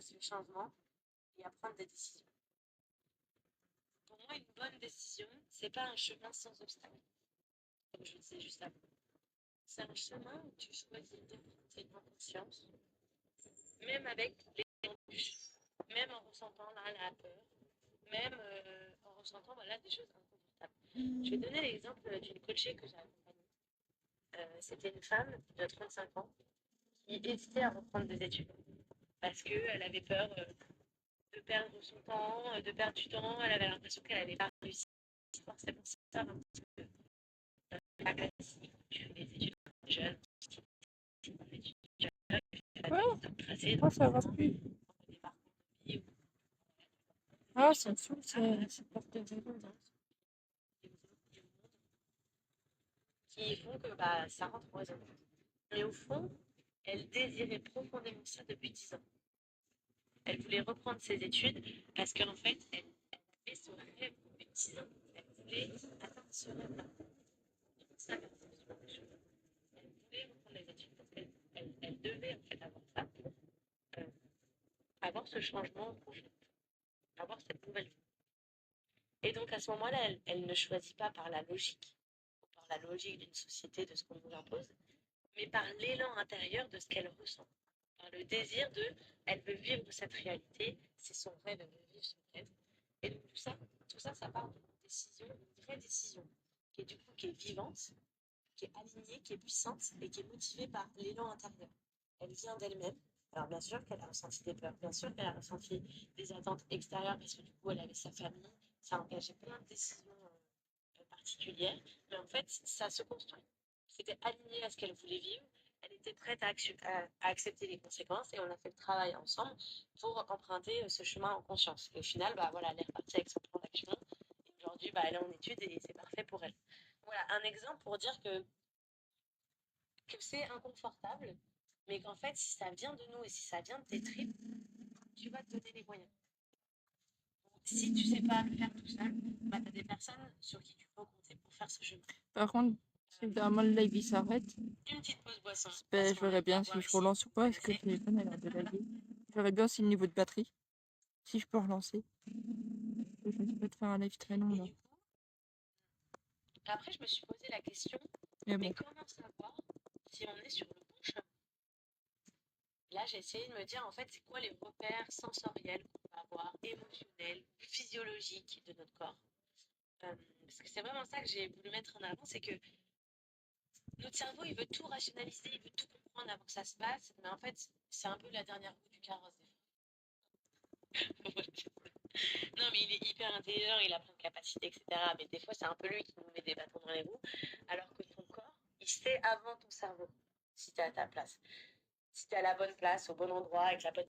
face au changement et à prendre des décisions. Pour moi, une bonne décision, c'est pas un chemin sans obstacle, comme je le disais juste avant. C'est un chemin où tu choisis de prendre en conscience, même avec les embûches, même en ressentant là, la peur, même en ressentant voilà, des choses inconfortables. Je vais donner l'exemple d'une coachée que j'ai accompagnée. C'était une femme de 35 ans qui hésitait à reprendre des études parce qu'elle avait peur de perdre son temps, de perdre du temps. Elle avait l'impression qu'elle n'allait pas réussir. C'est pour ça un petit peu la classique. Tu fais des études jeune, des études jeunes, Ouais, moi ça va plus. Ah, ça me saoule, c'est porte de vélo. qui font que bah, ça rentre en résonance. Mais au fond, elle désirait profondément ça depuis 10 ans. Elle voulait reprendre ses études parce qu'en fait, elle avait ce rêve depuis 10 ans. Elle voulait atteindre ce rêve-là. Ça, elle voulait reprendre les études parce qu'elle devait en fait avoir ça, euh, avoir ce changement profond, avoir cette nouvelle vie. Et donc à ce moment-là, elle ne choisit pas par la logique, ou par la logique d'une société, de ce qu'on nous impose, mais par l'élan intérieur de ce qu'elle ressent, par le désir de, elle veut vivre cette réalité, c'est son rêve, elle veut vivre son rêve. Et donc tout ça, ça part d'une décision, une vraie décision, qui est du coup qui est vivante, qui est alignée, qui est puissante et qui est motivée par l'élan intérieur. Elle vient d'elle-même. Alors bien sûr qu'elle a ressenti des peurs, bien sûr qu'elle a ressenti des attentes extérieures parce que du coup elle avait sa famille, ça a engagé plein de décisions particulières, mais en fait ça se construit. C'était aligné à ce qu'elle voulait vivre, elle était prête à accepter les conséquences et on a fait le travail ensemble pour emprunter ce chemin en conscience. Et au final, bah, voilà, elle est repartie avec son plan d'action et aujourd'hui bah, elle est en études et c'est parfait pour elle. Voilà un exemple pour dire que c'est inconfortable, mais qu'en fait, si ça vient de nous et si ça vient de tes tripes, tu vas te donner les moyens. Si tu sais pas le faire tout seul, bah, tu as des personnes sur qui tu peux compter pour faire ce chemin. Par contre, si vraiment le live il s'arrête, Une petite pause boisson. je verrai bien si je relance ou pas, parce que le téléphone a l'air de laguer. Je verrai bien si le niveau de batterie, si je peux relancer. Je ne vais pas te faire un live très long là. Après, je me suis posé la question, Mais mais bon. comment savoir si on est sur le bon chemin? Là, j'ai essayé de me dire, en fait, c'est quoi les repères sensoriels qu'on va avoir, émotionnels, physiologiques de notre corps? Parce que c'est vraiment ça que j'ai voulu mettre en avant, c'est que notre cerveau, il veut tout rationaliser, il veut tout comprendre avant que ça se passe, mais en fait, c'est un peu la dernière roue du carrosse des fois. Non, mais il est hyper intelligent, il a plein de capacités, etc. Mais des fois, c'est un peu lui qui nous met des bâtons dans les roues, alors que ton corps, il sait avant ton cerveau si tu es à ta place. Si tu es à la bonne place, au bon endroit, avec la bonne